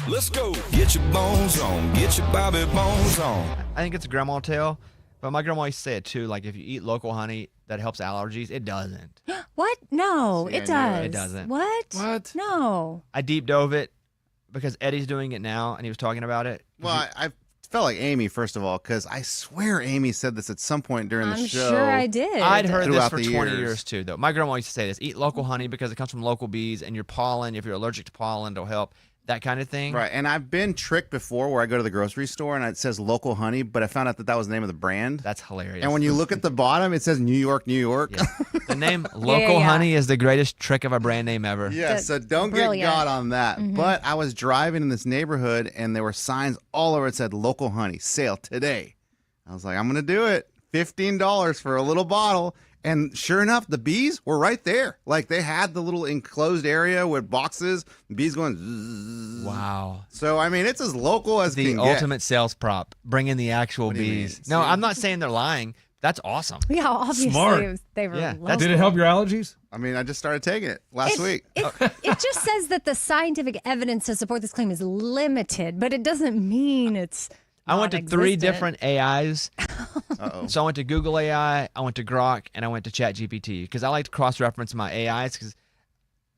Let's go. Get your bones on. Get your Bobby bones on. I think it's a grandma tale, but my grandma used to say it too. Like if you eat local honey, that helps allergies. It doesn't. What? No, See, it I does. knew It doesn't. What? What? No. I deep dove it because Eddie's doing it now, and he was talking about it. Well, I felt like Amy, first of all, because I swear Amy said this at some point during the I'm show. sure I did. I'd heard this Throughout for the 20 years. years too, though. My grandma used to say this: eat local honey because it comes from local bees, and your pollen. If you're allergic to pollen, it'll help. That kind of thing. Right, and I've been tricked before where I go to the grocery store and it says local honey, but I found out that was the name of the brand. That's hilarious. And when you look at the bottom, it says New York, New York. Yeah. The name Local Honey is the greatest trick of a brand name ever. Yeah, so don't brilliant. get got on that. But I was driving in this neighborhood and there were signs all over. It said local honey, sale today. I was like, I'm going to do it. $15 for a little bottle. And sure enough, the bees were right there. Like they had the little enclosed area with boxes, bees going zzz. Wow. So, I mean, it's as local as The can ultimate sales prop. Bring in the actual What do you bees. mean? No, See? I'm not saying they're lying. That's awesome. Yeah, obviously Smart. they were. Yeah, local. Did it help your allergies? get. I mean, I just started taking it last week. It just says that the scientific evidence to support this claim is limited, but it doesn't mean it's. I went to 3 different AIs. Uh-oh. So I went to Google AI, I went to Grok, and I went to ChatGPT because I like to cross-reference my AIs because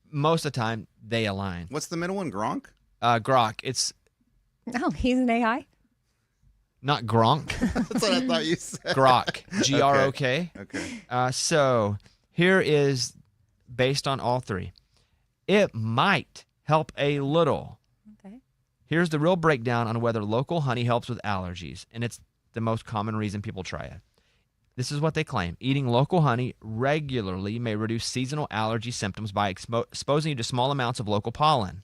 most of the time they align. What's the middle one? Gronk? Grok, it's Oh, he's an AI. not Gronk, That's what I thought you said. Grok, Grok. Okay. So here is based on all 3. It might help a little. Okay. Here's the real breakdown on whether local honey helps with allergies, and it's the most common reason people try it. This is what they claim. Eating local honey regularly may reduce seasonal allergy symptoms by exposing you to small amounts of local pollen,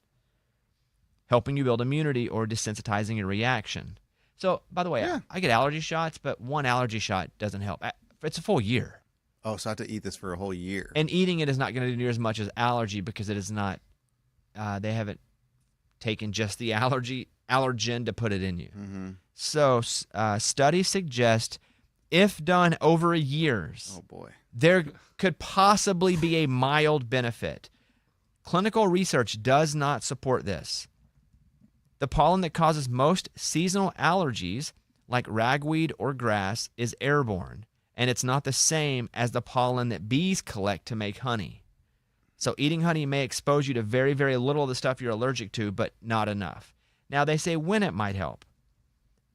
helping you build immunity or desensitizing your reaction. So, by the way, Yeah. I get allergy shots, but one allergy shot doesn't help. It's a full year. Oh, so I have to eat this for a whole year. And eating it is not going to do near as much as allergy because it is not, they haven't taken just the allergen to put it in you. Mm-hmm. So studies suggest if done over years, Oh, boy. there could possibly be a mild benefit. Clinical research does not support this. The pollen that causes most seasonal allergies, like ragweed or grass, is airborne, and it's not the same as the pollen that bees collect to make honey. So eating honey may expose you to very, very little of the stuff you're allergic to, but not enough. Now, they say when it might help.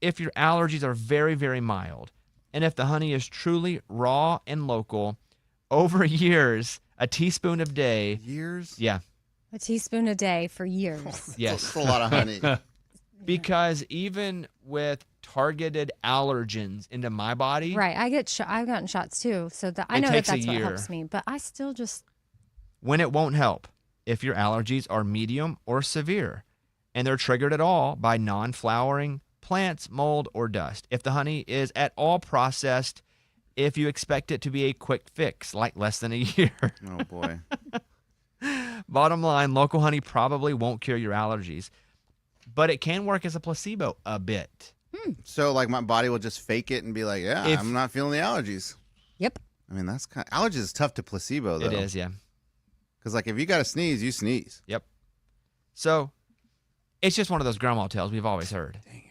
If your allergies are very, very mild, and if the honey is truly raw and local, over years, a teaspoon a day. Years? Yeah. A teaspoon a day for years. Yes. That's a lot of honey. Because even with targeted allergens into my body, Right. I've gotten shots too, so I It know that takes a that's what year. helps me. But I still just when it won't help, if your allergies are medium or severe, and they're triggered at all by non-flowering plants, mold, or dust. If the honey is at all processed, if you expect it to be a quick fix, like less than a year. Oh, boy. Bottom line, local honey probably won't cure your allergies, but it can work as a placebo a bit. So, like, my body will just fake it and be like, yeah, If- I'm not feeling the allergies. Yep. I mean, that's kind allergies is tough to placebo, though. It is, yeah. Because, like, if you got to sneeze, you sneeze. Yep. So it's just one of those grandma tales we've always heard. Dang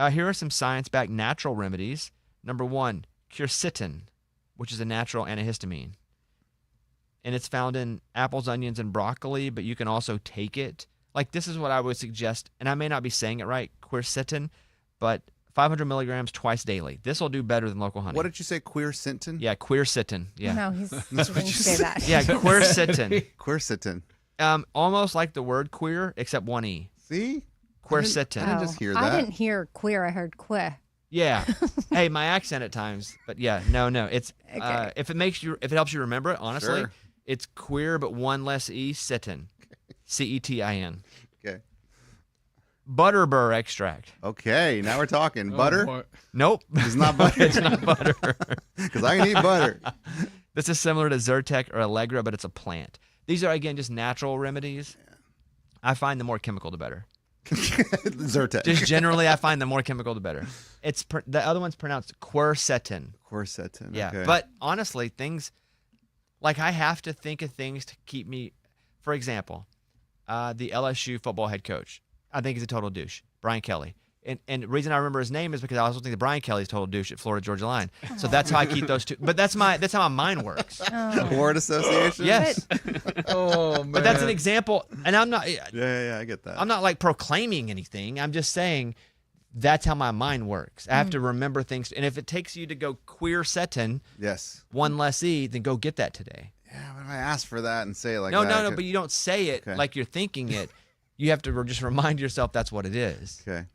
it. Here are some science-backed natural remedies. Number 1, quercetin, which is a natural antihistamine. And it's found in apples, onions, and broccoli, but you can also take it. Like, this is what I would suggest, and I may not be saying it right, quercetin, but 500 milligrams twice daily. This will do better than local honey. What did you say, quercetin? Yeah, quercetin. Yeah. No, he didn't say that. Yeah, quercetin. Quercetin. Almost like the word queer, except one E. See? Quercetin. I didn't just hear I that. didn't hear queer. I heard queer. Yeah. Hey, my accent at times, but yeah, no. It's Okay. if it helps you remember it, honestly, Sure. it's queer but one less E, cetin. CETIN. Okay. Butterbur extract. Okay, now we're talking. Butter? boy. Nope. It's not butter. It's not butter. Because I can eat butter. This is similar to Zyrtec or Allegra, but it's a plant. These are, again, just natural remedies. I find the more chemical, the better. Zyrtec. Just generally, I find the more chemical, the better. The other one's pronounced quercetin. Quercetin. Yeah, okay. but honestly, things like I have to think of things to keep me. For example, the LSU football head coach, I think he's a total douche. Brian Kelly. And the reason I remember his name is because I also think that Brian Kelly's a total douche at Florida Georgia Line. So that's how I keep those two. But that's how my mind works. Word association. Yes. Oh man. But that's an example. And I'm not. Yeah, I get that. I'm not like proclaiming anything. I'm just saying that's how my mind works. I have to remember things. And if it takes you to go queer setting, Yes. one less E, then go get that today. Yeah, but if I ask for that and say it like No, that. no, but you don't say it Okay. like you're thinking it. You have to just remind yourself that's what it is. Okay.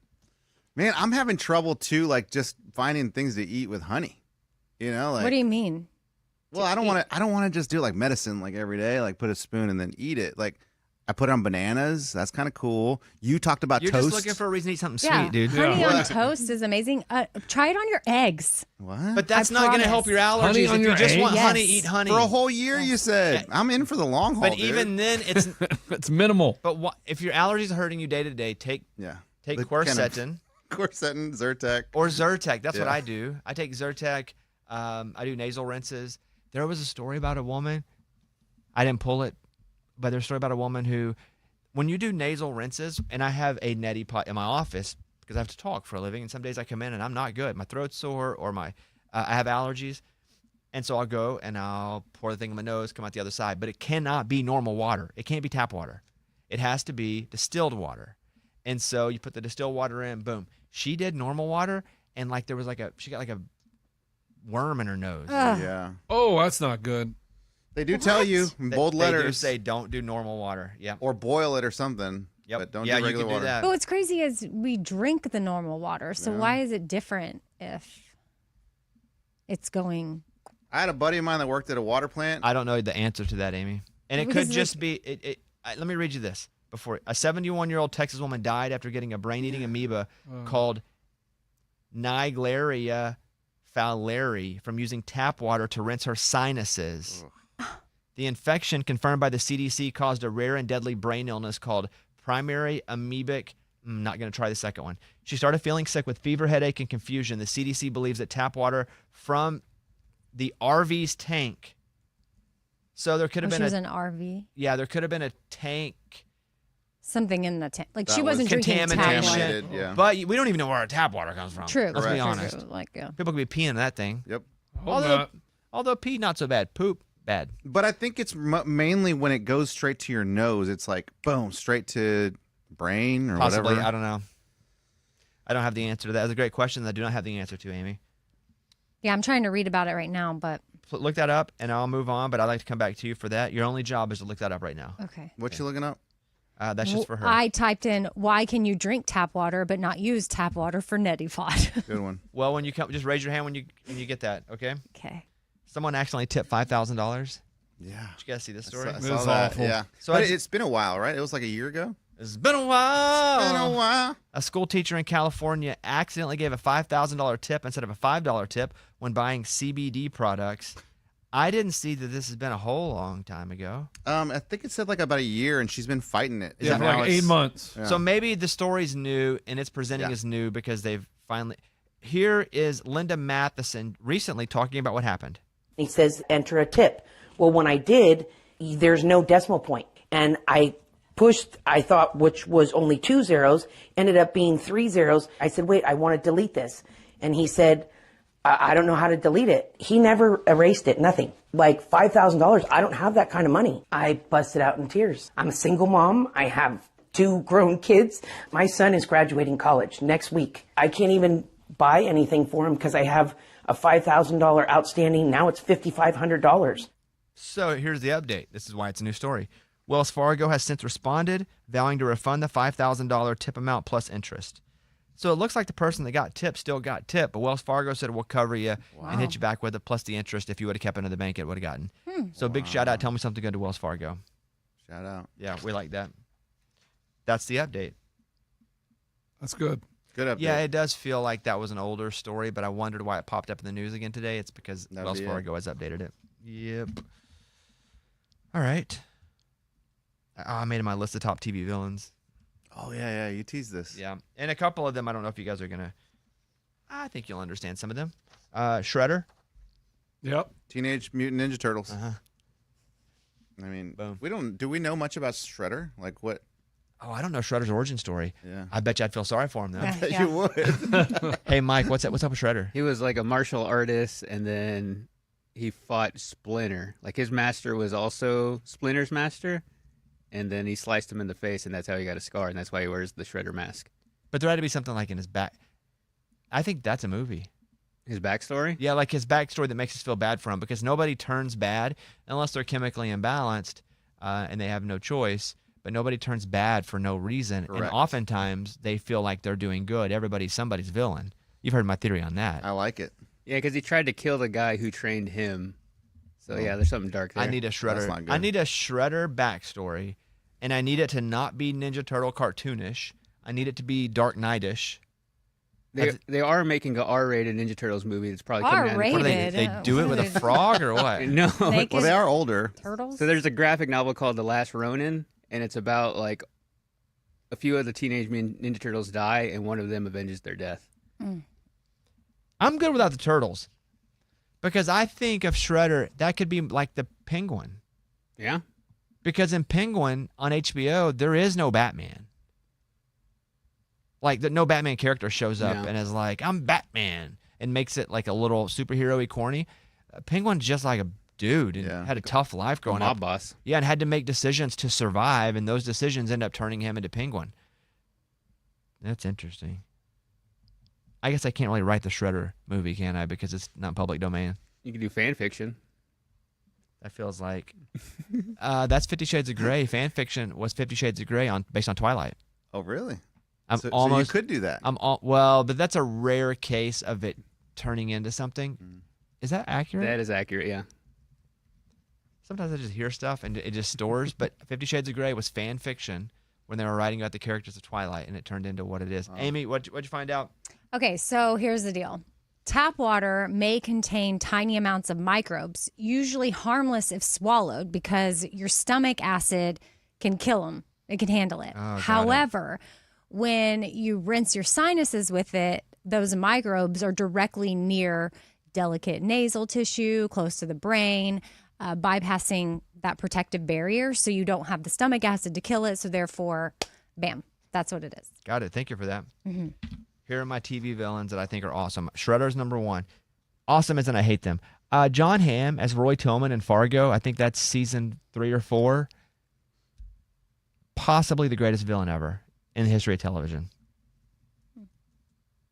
Man, I'm having trouble too, like just finding things to eat with honey. You know, like What do you mean? well, I don't want to just do it like medicine, like every day, like put a spoon and then eat it. Like I put it on bananas. That's kind of cool. You talked about You're toast. just looking for a reason to eat something Yeah, sweet, dude. honey Yeah. on toast is amazing. Try it on your eggs. What? But that's I not going to promise. help your allergies. Honey on If you your just want eggs? honey, Yes. eat honey. for a whole year, you said. I'm in for the long haul. But dude. even then, it's. It's minimal. But if your allergies are hurting you day to day, take yeah, take The kind of quercetin quercetin, Zyrtec. or Zyrtec. That's what Yeah. I do. I take Zyrtec. I do nasal rinses. There was a story about a woman. I didn't pull it, but there's a story about a woman who, when you do nasal rinses, and I have a neti pot in my office because I have to talk for a living, and some days I come in and I'm not good. My throat's sore or I have allergies. And so I'll go and I'll pour the thing in my nose, come out the other side. But it cannot be normal water. It can't be tap water. It has to be distilled water. And so you put the distilled water in, boom. She did normal water, and like there was she got like a worm in her nose. Ugh. Yeah, Oh, that's not good. they do tell you in bold They letters. do say don't do normal water. Yeah. or boil it or something. Yep. But don't yeah, do you regular can do water. that. But what's crazy is we drink the normal water. So why is it different if it's going? I had a buddy of mine that worked at a water plant. I don't know the answer to that, Amy. And it Because could just be let me read you this before. A 71-year-old Texas woman died after getting a brain-eating amoeba called Naegleria fowleri from using tap water to rinse her sinuses. The infection, confirmed by the CDC, caused a rare and deadly brain illness called primary amoebic. I'm not going to try the second one. She started feeling sick with fever, headache, and confusion. The CDC believes that tap water from the RV's tank. So there could have She been was an RV. there could have been a tank Something in the tank. Like That she wasn't was drinking tap contamination. water. Yeah. But we don't even know where our tap water comes from. True. Let's be true, honest. true. Like, yeah. People could be peeing in that thing. Yep. Although pee not so bad. Poop bad. But I think it's mainly when it goes straight to your nose. It's like boom, straight to brain or Possibly. whatever. I don't know. I don't have the answer to that. That's a great question that I do not have the answer to, Amy. Yeah, I'm trying to read about it right now, but Look that up, and I'll move on. But I'd like to come back to you for that. Your only job is to look that up right now. okay. What you looking up? That's just for her. I typed in, why can you drink tap water but not use tap water for neti pot? Good one. Well, when you come, just raise your hand when you get that. Okay. Okay. Someone accidentally tipped $5,000. Yeah. Did you guys see this story? I This saw is that. awful. Yeah. So But I- it's been a while, right? It was like a year ago. It's been a while. Been a while. A school teacher in California accidentally gave a $5,000 tip instead of a $5 tip when buying CBD products. I didn't see that this has been a whole long time ago. I think it said like about a year, and she's been fighting it. Yeah, for now like it's- 8 months. Yeah. So maybe the story's new and it's presenting Yeah. as new because they've finally. Here is Linda Matheson recently talking about what happened. He says, enter a tip. Well, when I did, there's no decimal point. And I pushed, I thought, which was only 2 zeros, ended up being 3 zeros. I said, wait, I want to delete this. And he said, I don't know how to delete it. He never erased it, nothing. Like $5,000, I don't have that kind of money. I busted out in tears. I'm a single mom. I have 2 grown kids. My son is graduating college next week. I can't even buy anything for him because I have a $5,000 outstanding. Now it's $5,500. So here's the update. This is why it's a new story. Wells Fargo has since responded, vowing to refund the $5,000 tip amount plus interest. So it looks like the person that got tipped still got tipped, but Wells Fargo said we'll cover you and hit you back with it plus the interest. If you would have kept it in the bank, it would have gotten. So big shout out. Tell me something good to Wells Fargo. Shout out. Yeah, we like that. That's the update. That's good. Good update. Yeah, it does feel like that was an older story, but I wondered why it popped up in the news again today. It's because That'd Wells be it. Fargo has updated it. Yep. All right. I made it my list of top TV villains. Oh yeah. You teased this. Yeah. And a couple of them, I don't know if you guys are going to. I think you'll understand some of them. Shredder. Yep. Teenage Mutant Ninja Turtles. Uh-huh. I mean, Boom. we don't. Do we know much about Shredder? Like what? Oh, I don't know Shredder's origin story. Yeah. I bet you I'd feel sorry for him though. Yeah. You would. Hey, Mike, what's up with Shredder? He was like a martial artist, and then he fought Splinter. Like his master was also Splinter's master, and then he sliced him in the face, and that's how he got a scar, and that's why he wears the Shredder mask. But there had to be something like in his back. I think that's a movie. His backstory? Yeah, like his backstory that makes us feel bad for him because nobody turns bad unless they're chemically imbalanced and they have no choice. But nobody turns bad for no reason. Correct. And oftentimes they feel like they're doing good. Everybody's somebody's villain. You've heard my theory on that. I like it. Yeah, because he tried to kill the guy who trained him. So yeah, there's something dark there. I need a That's Shredder. not good. I need a Shredder backstory, and I need it to not be Ninja Turtle cartoonish. I need it to be Dark Knight-ish. They are making an R-rated Ninja Turtles movie. It's probably coming out. What do R-rated? they do it with a frog or what? No. Naked Well, they are older. turtles. So there's a graphic novel called The Last Ronin, and it's about like a few of the Teenage Mutant Ninja Turtles die, and one of them avenges their death. I'm good without the turtles because I think of Shredder, that could be like the Penguin. Yeah? Because in Penguin on HBO, there is no Batman. Like, no Batman character shows up No. and is like, I'm Batman, and makes it like a little superhero-y corny. Penguin's just like a dude and Yeah. had a tough life A growing mob up. boss. Yeah, and had to make decisions to survive, and those decisions end up turning him into Penguin. That's interesting. I guess I can't really write the Shredder movie, can I? Because it's not public domain. You can do fan fiction. That feels like that's 50 Shades of Grey. Fan fiction was 50 Shades of Grey based on Twilight. Oh, really? I'm So almost you could do that. well, but that's a rare case of it turning into something. Is that accurate? That is accurate, yeah. Sometimes I just hear stuff and it just stores. But 50 Shades of Grey was fan fiction when they were writing about the characters of Twilight, and it turned into what it is. Amy, what'd you find out? Okay, so here's the deal. Tap water may contain tiny amounts of microbes, usually harmless if swallowed, because your stomach acid can kill them. It can handle it. got it. However, when you rinse your sinuses with it, those microbes are directly near delicate nasal tissue, close to the brain, bypassing that protective barrier, so you don't have the stomach acid to kill it. So therefore, bam, that's what it is. Got it. Thank you for that. Here are my TV villains that I think are awesome. Shredder's number one. Awesome as in I hate them. John Hamm as Roy Tillman in Fargo. I think that's season 3 or 4. Possibly the greatest villain ever in the history of television.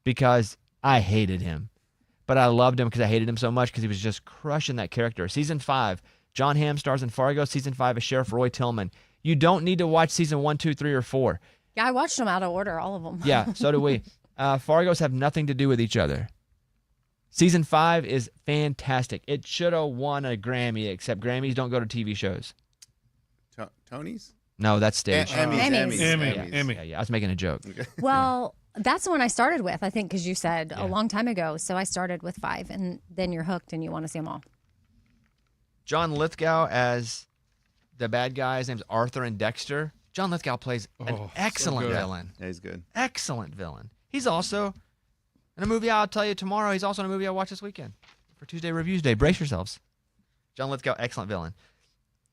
Because I hated him. But I loved him because I hated him so much because he was just crushing that character. Season 5, John Hamm stars in Fargo. Season 5 is Sheriff Roy Tillman. You don't need to watch season 1, 2, 3, or 4. Yeah, I watched them out of order, all of them. Yeah, so do we. Fargos have nothing to do with each other. Season 5 is fantastic. It should have won a Grammy, except Grammys don't go to TV shows. Tony's? No, that's stage. Emmy. Yeah, I was making a joke. Well, that's the one I started with, I think, because you said a long time ago. So I started with 5, and then you're hooked and you want to see them all. John Lithgow as the bad guy. His name's Arthur and Dexter. John Lithgow plays an so excellent good. villain. Yeah, he's good. Excellent villain. He's also in a movie I'll tell you tomorrow. He's also in a movie I'll watch this weekend for Tuesday Reviews Day. Brace yourselves. John Lithgow, excellent villain.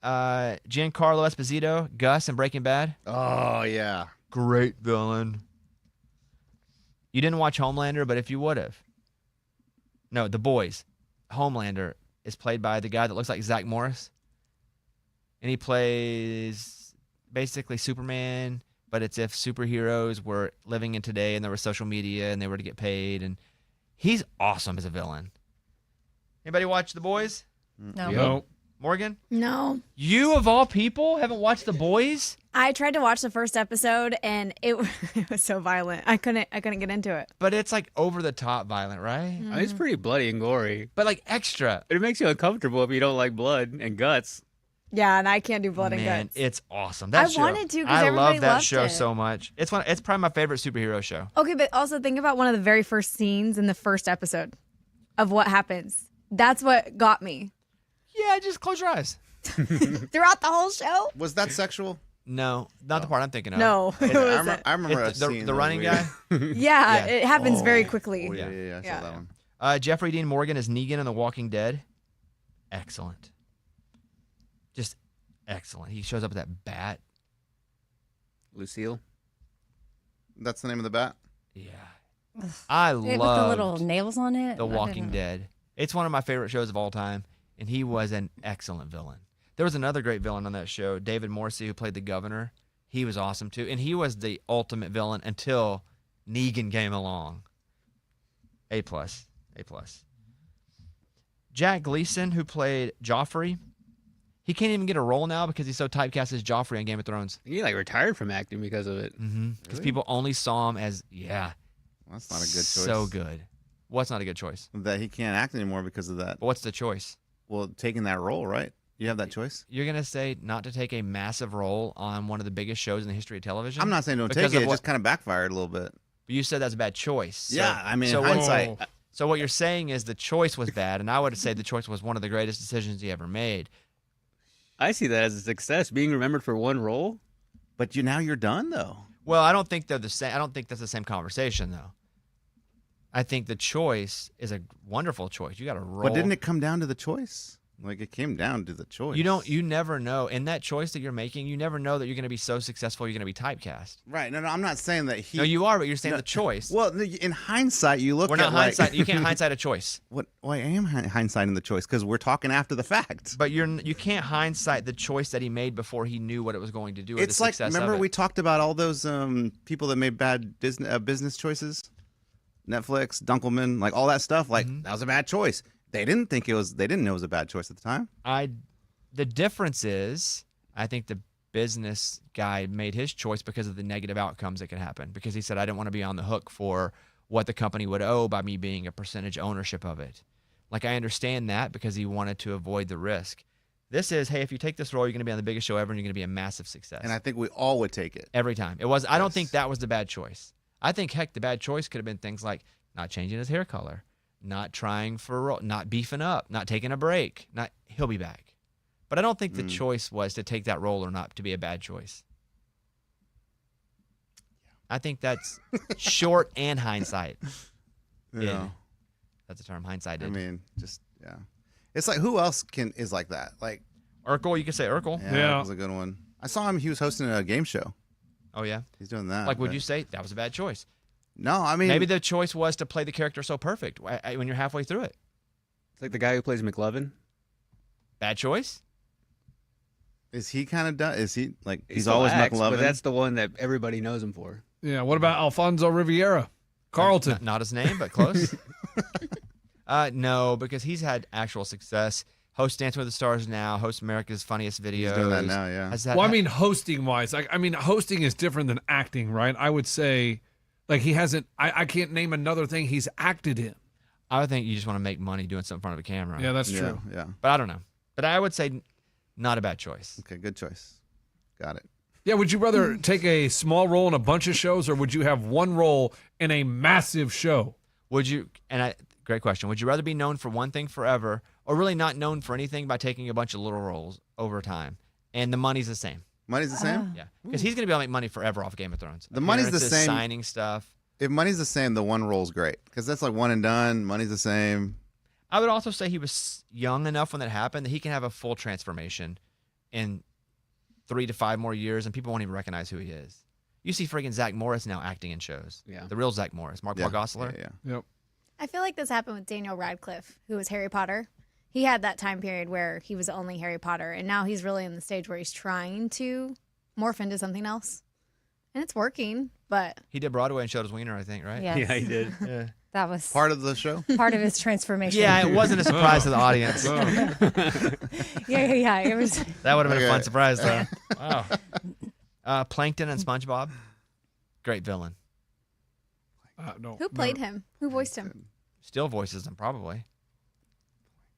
Giancarlo Esposito, Gus in Breaking Bad. Oh, yeah. Great villain. You didn't watch Homelander, but if you would have. No, The Boys. Homelander is played by the guy that looks like Zach Morris. And he plays basically Superman, but it's if superheroes were living in today and there was social media and they were to get paid. And he's awesome as a villain. Anybody watch The Boys? No. No. Morgan? No. You, of all people, haven't watched The Boys? I tried to watch the first episode and it was so violent. I couldn't get into it. But it's like over the top violent, right? I mean, it's pretty bloody and gory. But like extra. It makes you uncomfortable if you don't like blood and guts. Yeah, and I can't do blood Man, and guts. it's awesome. That I show, wanted to 'cause I everybody love that loved show it. so much. It's probably my favorite superhero show. Okay, but also think about one of the very first scenes in the first episode of what happens. That's what got me. Yeah, just close your eyes. Throughout the whole show? Was that sexual? No, not the part I'm thinking of. No, it I, wasn't. I remember It's a the scene the that running was guy. weird. Yeah, Yeah. it happens very quickly. Oh, yeah. I Yeah. saw that one. Jeffrey Dean Morgan is Negan in The Walking Dead. Excellent. Just excellent. He shows up with that bat. Lucille. That's the name of the bat? Yeah. I With the love little nails on it. The I Walking didn't- Dead. It's one of my favorite shows of all time, and he was an excellent villain. There was another great villain on that show, David Morrissey, who played the governor. He was awesome too, and he was the ultimate villain until Negan came along. A+. Jack Gleason, who played Joffrey, he can't even get a role now because he's so typecast as Joffrey on Game of Thrones. He like retired from acting because of it. Because people only saw him as, Well, that's not a good choice. so good. What's not a good choice? That he can't act anymore because of that. But what's the choice? Well, taking that role, right? You have that choice? You're going to say not to take a massive role on one of the biggest shows in the history of television? I'm not saying don't Because take it. of It what- just kind of backfired a little bit. But you said that's a bad choice. So, Yeah, I mean, so in hindsight. So what you're saying is the choice was bad, and I would say the choice was one of the greatest decisions he ever made. I see that as a success, being remembered for one role. But now you're done, though. Well, I don't think they're the same. I don't think that's the same conversation, though. I think the choice is a wonderful choice. You got to roll. But didn't it come down to the choice? Like, it came down to the choice. You never know. In that choice that you're making, you never know that you're going to be so successful you're going to be typecast. Right. No, I'm not saying that he... No, you are, but you're saying the choice. Well, in hindsight, you look We're at not hindsight. You can't hindsight a choice. Well, I am hindsighting the choice because we're talking after the fact. But you can't hindsight the choice that he made before he knew what it was going to do. Or It's the like, success remember of it. we talked about all those people that made bad business choices? Netflix, Dunkelman, like all that stuff. Like, that was a bad choice. They didn't know it was a bad choice at the time. The difference is, I think the business guy made his choice because of the negative outcomes that could happen. Because he said, I didn't want to be on the hook for what the company would owe by me being a percentage ownership of it. Like, I understand that because he wanted to avoid the risk. This is, hey, if you take this role, you're going to be on the biggest show ever, and you're going to be a massive success. And I think we all would take it. Every time. I don't think that was the bad choice. I think, heck, the bad choice could have been things like not changing his hair color, not trying for a role, not beefing up, not taking a break. He'll be back. But I don't think the choice was to take that role or not to be a bad choice. I think that's short and hindsight. Yeah. That's the term, hindsight. I mean, yeah. It's like, who else is like that? Like Urkel, you could say Urkel. Yeah, that was a good one. I saw him. He was hosting a game show. Oh, yeah? He's doing that. Like, would you say that was a bad choice? No, I mean. Maybe the choice was to play the character so perfect when you're halfway through it. It's like the guy who plays McLovin. Bad choice? Is he kind of done? Is he like he's still always acts, McLovin? but that's the one that everybody knows him for. Yeah. What about Alfonso Riviera? Carlton. Not his name, but close. No, because he's had actual success. Hosts Dancing with the Stars now. Hosts America's Funniest Videos. He's doing that now, yeah. Well, I mean, hosting wise, hosting is different than acting, right? I would say, like, he hasn't. I can't name another thing he's acted in. I would think you just want to make money doing something in front of a camera. Yeah, that's true. Yeah. But I don't know. But I would say not a bad choice. Okay, good choice. Got it. Yeah, would you rather take a small role in a bunch of shows, or would you have one role in a massive show? Great question. Would you rather be known for one thing forever, or really not known for anything by taking a bunch of little roles over time? And the money's the same. Money's the same? Yeah. Because he's going to be able to make money forever off Game of Thrones. The money's the Appearances, same. Signing stuff. If money's the same, the one role's great because that's like one and done. Money's the same. I would also say he was young enough when that happened that he can have a full transformation in 3 to 5 more years, and people won't even recognize who he is. You see friggin' Zach Morris now acting in shows. Yeah. The real Zach Morris. Mark Paul Gosselaar. Yeah. Yep. I feel like this happened with Daniel Radcliffe, who was Harry Potter. He had that time period where he was only Harry Potter, and now he's really in the stage where he's trying to morph into something else. And it's working, but... He did Broadway and showed his wiener, I think, right? Yes. Yeah, he did. Yeah. That was Part of the show? part of his transformation. Yeah, it wasn't a surprise to the audience. Yeah. It was. That would have been a fun Okay. surprise, though. Wow. Plankton and SpongeBob. Great villain. No. Who played him? Who voiced him? Still voices him, probably.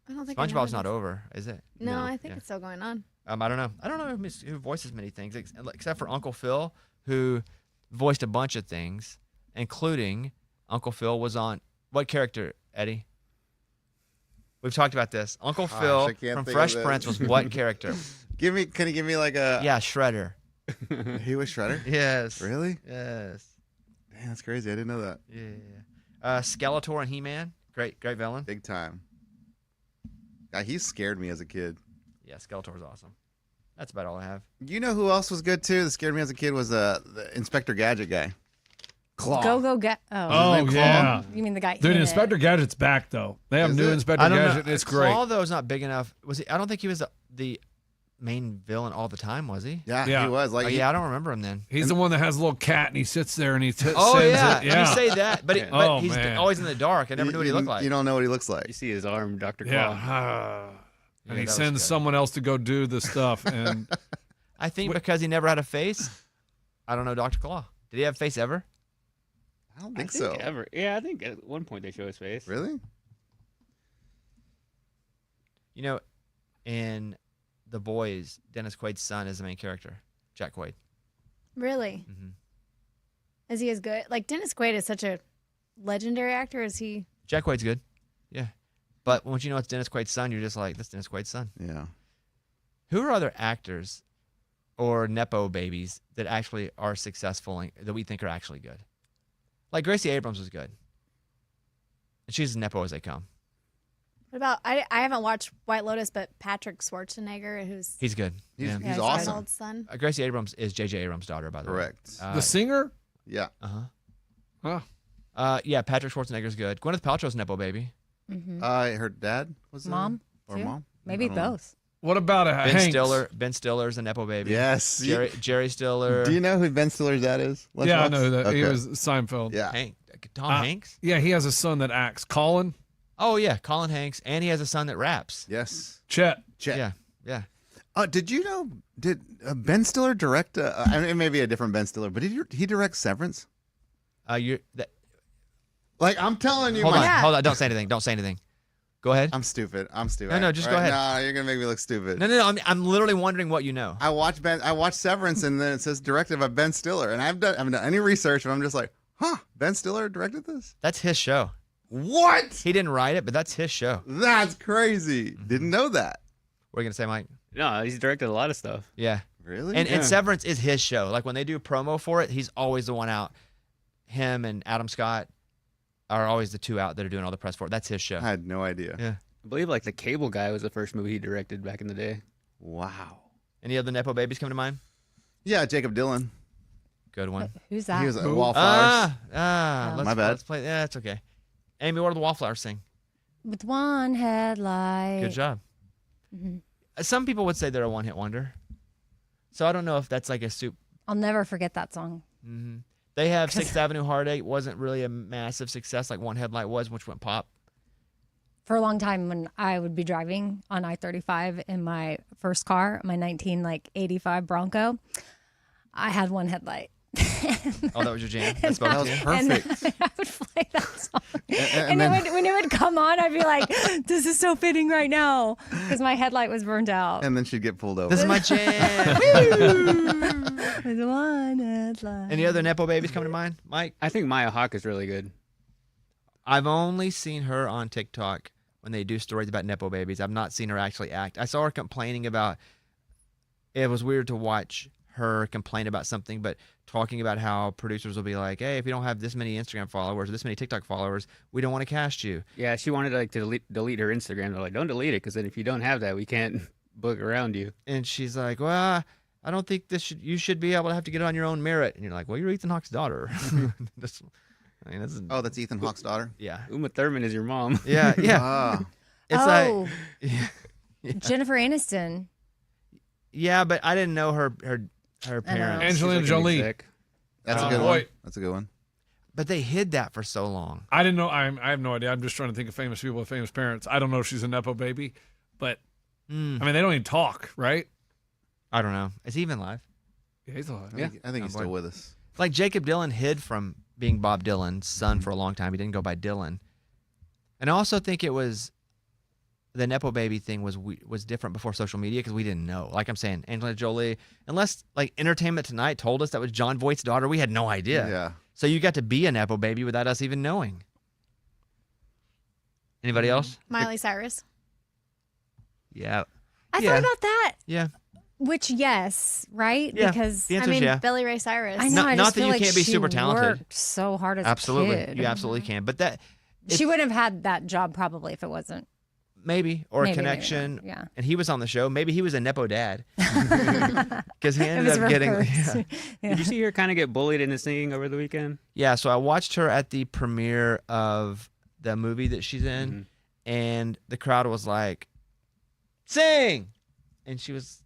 I don't think I know SpongeBob's who not it is. over, is it? No, I think Yeah. it's still going on. I don't know. I don't know who voices many things, except for Uncle Phil, who voiced a bunch of things, including Uncle Phil was on what character, Eddie? We've talked about this. Uncle Gosh, Phil I can't from think Fresh of this. Prince was what character? Can you give me like a? Yeah, Shredder. He was Shredder. Yes. Really? Yes. Damn, that's crazy. I didn't know that. Yeah. Skeletor and He-Man. Great villain. Big time. Yeah, he scared me as a kid. Yeah, Skeletor was awesome. That's about all I have. You know who else was good too? That scared me as a kid was the Inspector Gadget guy. Claw. Go get. Oh, Oh, yeah. you mean the guy? Dude, in Inspector Gadget's back, though. They have Is new it? Inspector I don't Gadget. know. It's great. Claw, though, is not big enough. Was he? I don't think he was the main villain all the time, was he? Yeah, Yeah. he was. Like, Oh, yeah, I don't remember him then. He's the one that has a little cat, and he sits there, and he Oh, sends yeah. it. Yeah. You say that, but, Oh, he's man. always in the dark. I never knew what he looked like. You don't know what he looks like. You see his arm, Dr. Claw. Yeah. And Yeah, he that was sends good. someone else to go do the stuff. And I think because he never had a face, I don't know Dr. Claw. Did he have a face ever? I don't I think think so. ever. Yeah, I think at one point they show his face. Really? You know, in The Boys, Dennis Quaid's son is the main character, Jack Quaid. Really? Mm-hmm. Is he as good? Like Dennis Quaid is such a legendary actor. Is he? Jack Quaid's good. Yeah. But once you know it's Dennis Quaid's son, you're just like, that's Dennis Quaid's son. Yeah. Who are other actors or Nepo babies that actually are successful and that we think are actually good? Like Gracie Abrams was good. And she's as Nepo as they come. What about? I haven't watched White Lotus, but Patrick Schwarzenegger, who's He's good. He's, Yeah. he's yeah, awesome. Arnold's son. Gracie Abrams is J.J. Abrams' daughter, by the way. Correct. the singer? Yeah. Uh-huh. Huh. Yeah, Patrick Schwarzenegger's good. Gwyneth Paltrow's Nepo baby. Her dad was Mom, or too? mom? Maybe I don't know. both. What about Hanks? Ben Stiller's a Nepo baby. Yes. Jerry Stiller. Do you know who Ben Stiller's dad is? Yeah, I know that. He Okay. was Seinfeld. Yeah. Tom Hanks? Yeah, he has a son that acts. Colin? Oh, yeah, Colin Hanks. And he has a son that raps. Yes. Chet. Chet. Yeah. Did you know? Did Ben Stiller direct? I mean, it may be a different Ben Stiller, but did he direct Severance? Like I'm telling you, Hold on. Yeah. Hold on. Don't say anything. Go ahead. I'm stupid. No, just go ahead. No, you're gonna make me look stupid. No. I'm literally wondering what you know. I watched Severance, and then it says directed by Ben Stiller, and I haven't done any research, and I'm just like, huh? Ben Stiller directed this? That's his show. What? He didn't write it, but that's his show. That's crazy. Didn't know that. What are you going to say, Mike? No, he's directed a lot of stuff. Yeah. Really? And Severance is his show. Like when they do promo for it, he's always the one out. Him and Adam Scott are always the two out that are doing all the press for it. That's his show. I had no idea. Yeah. I believe like The Cable Guy was the first movie he directed back in the day. Wow. Any other Nepo babies come to mind? Yeah, Jacob Dylan. Good one. Who's that? He was at Wallflowers. Let's, My bad. Let's play. Yeah, it's okay. Amy, what do the Wallflowers sing? With one headlight. Good job. Mm-hmm. Some people would say they're a one-hit wonder. So I don't know if that's like a soup. I'll never forget that song. Mm-hmm. They have 6th Avenue Heartache. Wasn't really a massive success like One Headlight was, which went pop. For a long time, when I would be driving on I-35 in my first car, my 1985 Bronco, I had one headlight. Oh, that was your jam? That spoke That to was you? perfect. And I would play that song. And And then- when it would come on, I'd be like, this is so fitting right now because my headlight was burned out. And then she'd get pulled over. This is my jam. With one headlight. Any other Nepo babies come to mind? Mike? I think Maya Hawke is really good. I've only seen her on TikTok when they do stories about Nepo babies. I've not seen her actually act. I saw her complaining about, it was weird to watch her complain about something, but talking about how producers will be like, hey, if you don't have this many Instagram followers or this many TikTok followers, we don't want to cast you. Yeah, she wanted like to delete her Instagram. They're like, don't delete it because then if you don't have that, we can't book around you. And she's like, well, I don't think you should be able to have to get it on your own merit. And you're like, well, you're Ethan Hawke's daughter. this is, Oh, that's Ethan Hawke's daughter. yeah. Uma Thurman is your mom. Yeah. Ah. It's oh, like, Jennifer Aniston. yeah, but I didn't know her parents. Angelina She's like an Jolie. exec. That's Oh, a good boy. one. That's a good one. But they hid that for so long. I didn't know. I have no idea. I'm just trying to think of famous people with famous parents. I don't know if she's a Nepo baby, but I mean, they don't even talk, right? I don't know. Is he even live? Yeah, he's alive. I think he's Oh, still boy. with us. Like Jacob Dylan hid from being Bob Dylan's son for a long time. He didn't go by Dylan. And I also think it was the Nepo baby thing was different before social media because we didn't know. Like I'm saying, Angelina Jolie, unless like Entertainment Tonight told us that was John Voight's daughter, we had no idea. Yeah. So you got to be a Nepo baby without us even knowing. Anybody else? Miley Cyrus. Yeah. I Yeah. thought about that. Yeah. Which, yes, right? Yeah. Because The I answer's mean, yeah. Billy Ray Cyrus. I know. Not- I not just that feel you like can't be she super talented. worked so hard as Absolutely. a kid. You absolutely can. But that She wouldn't have had that job probably if it wasn't. maybe, or Maybe, a connection. maybe not, yeah. And he was on the show. Maybe he was a nepo dad because he ended was up getting. reversed. Yeah. Did you see her kind of get bullied into singing over the weekend? Yeah, so I watched her at the premiere of the movie that she's in, Mm-hmm. and the crowd was like, "Sing!" And she was,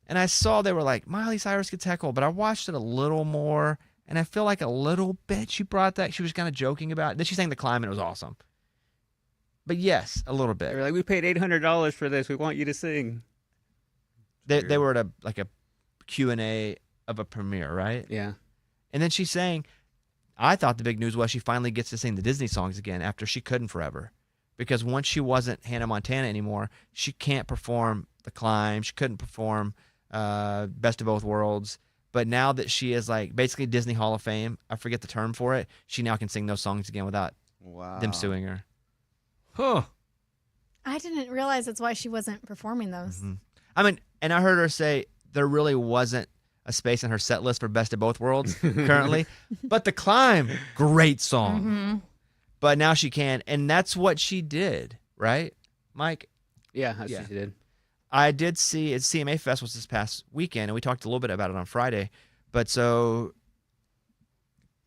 and I saw they were like, Miley Cyrus gets heckled, but I watched it a little more, and I feel like a little bit she brought that. She was kind of joking about it. Then she sang The Climb, and it was awesome. But yes, a little They bit. were like, "We paid $800 for this. We want you to sing." They were at a Q&A of a premiere, right? Yeah. And then she sang, I thought the big news was she finally gets to sing the Disney songs again after she couldn't forever. Because once she wasn't Hannah Montana anymore, she can't perform The Climb. She couldn't perform Best of Both Worlds. But now that she is like basically Disney Hall of Fame, I forget the term for it, she now can sing those songs again without them suing her. Huh. I didn't realize that's why she wasn't performing those. Mm-hmm. I mean, and I heard her say there really wasn't a space in her set list for Best of Both Worlds currently. But The Climb, great song. Mm-hmm. But now she can, and that's what she did, right, Mike? Yeah, that's Yeah. what she did. I did see it. CMA Fest was this past weekend, and we talked a little bit about it on Friday. But so,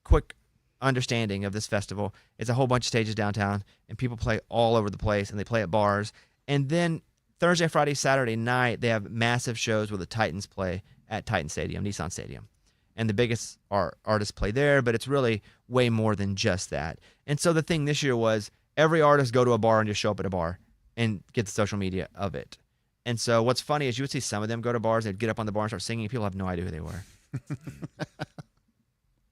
quick understanding of this festival: it's a whole bunch of stages downtown, and people play all over the place, and they play at bars. And then Thursday, Friday, Saturday night, they have massive shows where the Titans play at Titan Stadium, Nissan Stadium. And the biggest artists play there, but it's really way more than just that. And so the thing this year was every artist go to a bar and just show up at a bar and get the social media of it. And so what's funny is you would see some of them go to bars, they'd get up on the bar and start singing, and people have no idea who they were.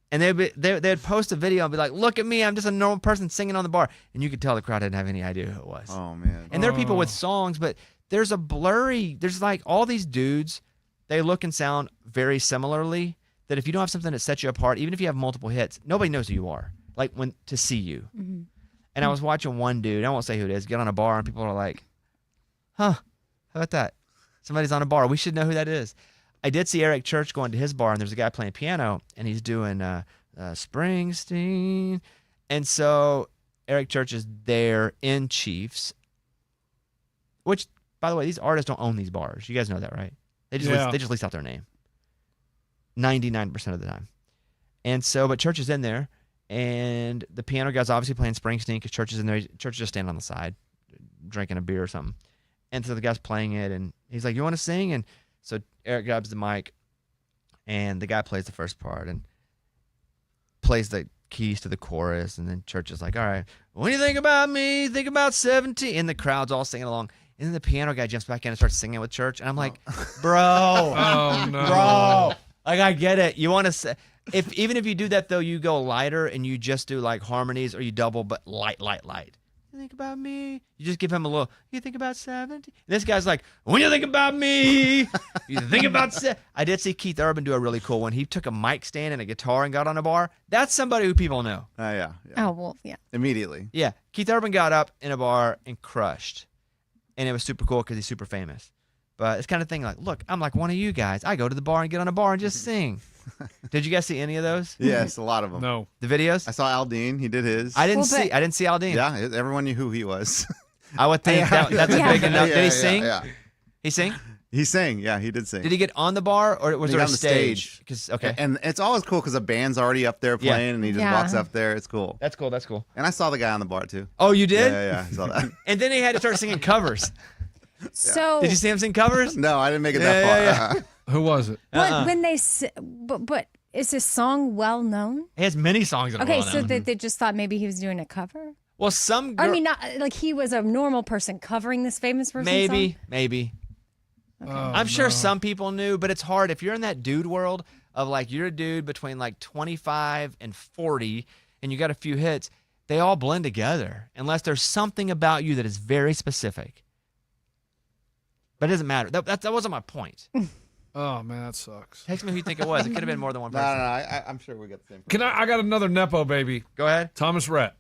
And they'd post a video and be like, look at me, I'm just a normal person singing on the bar. And you could tell the crowd didn't have any idea who it was. Oh, man. And there are people with songs, but there's like all these dudes, they look and sound very similarly, that if you don't have something that sets you apart, even if you have multiple hits, nobody knows who you are, like to see you. Mm-hmm. And I was watching one dude, I won't say who it is, get on a bar and people are like, huh, how about that? Somebody's on a bar. We should know who that is. I did see Eric Church going to his bar, and there's a guy playing piano, and he's doing Springsteen. And so Eric Church is there in Chiefs, which, by the way, these artists don't own these bars. You guys know that, right? They just lease out their name 99% of the time. And so, but Church is in there, and the piano guy's obviously playing Springsteen because Church is in there. Church is just standing on the side, drinking a beer or something. And so the guy's playing it, and he's like, you want to sing? And so Eric grabs the mic, and the guy plays the first part and plays the keys to the chorus. And then Church is like, all right, when you think about me, think about 17. And the crowd's all singing along. And then the piano guy jumps back in and starts singing with Church. And I'm like, bro, Oh, no. bro, like, I get it. You want to say, even if you do that, though, you go lighter and you just do like harmonies, or you double, but light. You think about me. You just give him a little, you think about 17. And this guy's like, when you think about me, you think about I did see Keith Urban do a really cool one. He took a mic stand and a guitar and got on a bar. That's somebody who people know. Yeah. Oh, well, yeah. Immediately. Yeah. Keith Urban got up in a bar and crushed. And it was super cool because he's super famous. But it's kind of thing like, look, I'm like one of you guys. I go to the bar and get on a bar and just sing. Did you guys see any of those? Yes, a lot of them. No. The videos? I saw Aldine. He did his. I didn't see Aldine. Yeah, everyone knew who he was. I would think that's a big enough. Did he sing? Yeah. He sing? He sang. Yeah, he did sing. Did he get on the bar, or was He there got a on the stage? 'Cause- okay. And it's always cool because the band's already up there Yeah. playing, and he just Yeah. walks up there. It's cool. That's cool. That's cool. And I saw the guy on the bar too. Oh, you did? Yeah, I saw that. And then he had to start singing covers. So Did you see him sing covers? No, I didn't make it that far. Yeah. Who was it? when they but is this song well known? He has many songs in a Okay, row so now. they just thought maybe he was doing a cover. Well, some I girl, mean, not like he was a normal person covering this famous person. maybe. Oh, I'm sure no. some people knew, but it's hard if you're in that dude world of like you're a dude between like 25 and 40, and you got a few hits. They all blend together unless there's something about you that is very specific. But it doesn't matter. That wasn't my point. Oh, man, that sucks. Text me who you think it was. It could have been more than one No, person. I'm sure we got the same. Can I got another Nepo baby. Go ahead. Thomas Rhett.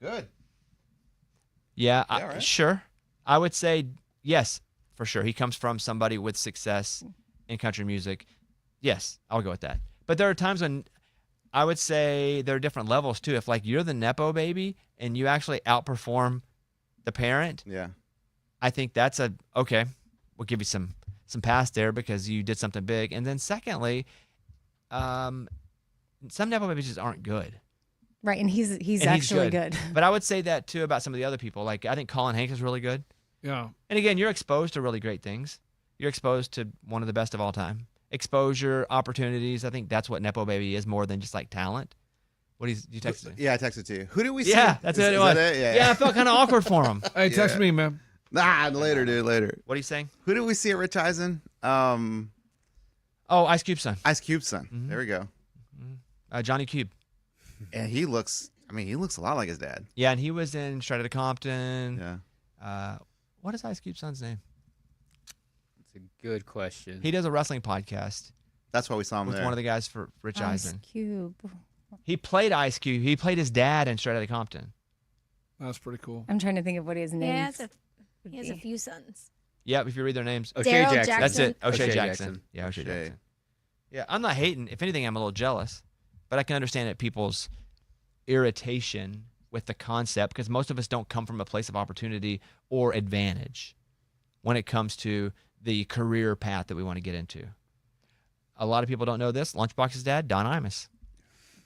Good. Yeah, right. Sure. I would say yes, for sure. He comes from somebody with success in country music. Yes, I'll go with that. But there are times when I would say there are different levels too. If like you're the Nepo baby and you actually outperform the parent, Yeah. I think that's okay. We'll give you some pass there because you did something big. And then secondly, some Nepo babies just aren't good. Right, and he's And actually good. But I would say that too about some of the other people. Like I think Colin Hanks is really good. Yeah. And again, you're exposed to really great things. You're exposed to one of the best of all time. Exposure, opportunities. I think that's what Nepo Baby is more than just like talent. What you texted me? Yeah, I texted to you. Who did we see? Yeah, that's Is it was. that it? Yeah, I felt kind of awkward for him. Hey, text me, man. Nah, later, dude. Later. What are you saying? Who did we see at Rich Eisen? Oh, Ice Cube's son. Ice Cube's son. There we go. Johnny Cube. And he looks a lot like his dad. Yeah, and he was in Straight Outta Compton. Yeah. What is Ice Cube's son's name? It's a good question. He does a wrestling podcast That's why we saw him with there. one of the guys for Rich Ice Eisen. Cube. He played Ice Cube. He played his dad in Straight Outta Compton. That's pretty cool. I'm trying to think of what his He name has a few sons. Yep, if you read their names. O'Shea Daryl Jackson. That's it. O'Shea O'Shea Jackson. Jackson. Yeah, O'Shea O'Shea. Jackson. Yeah, I'm not hating. If anything, I'm a little jealous. But I can understand that people's irritation with the concept because most of us don't come from a place of opportunity or advantage when it comes to the career path that we want to get into. A lot of people don't know this. Lunchbox's dad, Don Imus.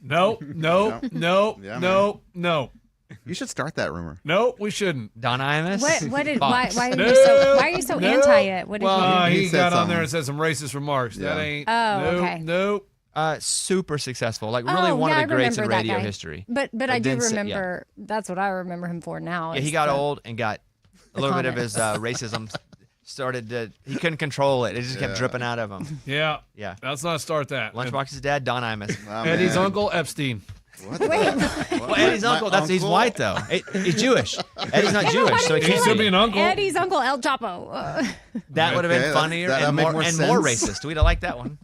No. Yeah, No. You should start that rumor. No, we shouldn't. Don Imus. What did Fox. why are No, you so why are you so no. anti it? What did Well, he do? he He said got on something. there and said some racist remarks. Yeah. That ain't. Oh, nope, okay. Nope. Super successful. Like really Oh, one yeah, of the I greats in remember that radio guy. history. But I do then remember that's what I remember him for now. Yeah, he is got the- old and got a little bit of his racism started to, he couldn't control it. It just kept dripping out of him. Yeah. Yeah. Let's not start that. Lunchbox's dad, Don Imus. Oh, Eddie's man. uncle Epstein. What? Wait, Well, Eddie's uncle, he's white though. He's Jewish. Eddie's not Jewish, so he He can't should be. be an uncle. Eddie's uncle El Chapo. That would have Okay, been funnier that'll and make more more and more sense. racist. We'd have liked that one.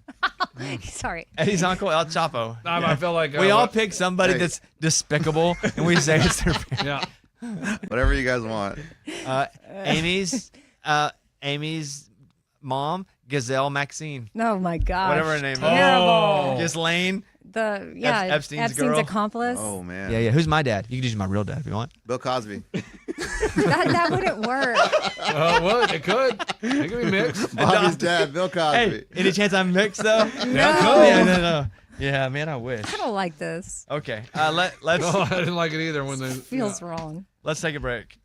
Sorry. Eddie's uncle El Chapo. I feel like We all what- pick somebody Hey. that's despicable, and we say it's their parent. Yeah. Whatever you guys want. Amy's mom, Gazelle Maxine, Oh my gosh. whatever her name is. Terrible. Oh. Ghislaine. Epstein's girl. accomplice. Oh man. Yeah. Who's my dad? You can use my real dad if you want. Bill Cosby. That wouldn't work. Well, it could. It could be mixed. Bobby's dad, Bill Cosby. Hey, any chance I'm mixed though? Yeah, Yeah, no. Yeah, man, I wish. I don't like this. Okay, let's Oh, I didn't like it either when they Feels wrong. let's take a break.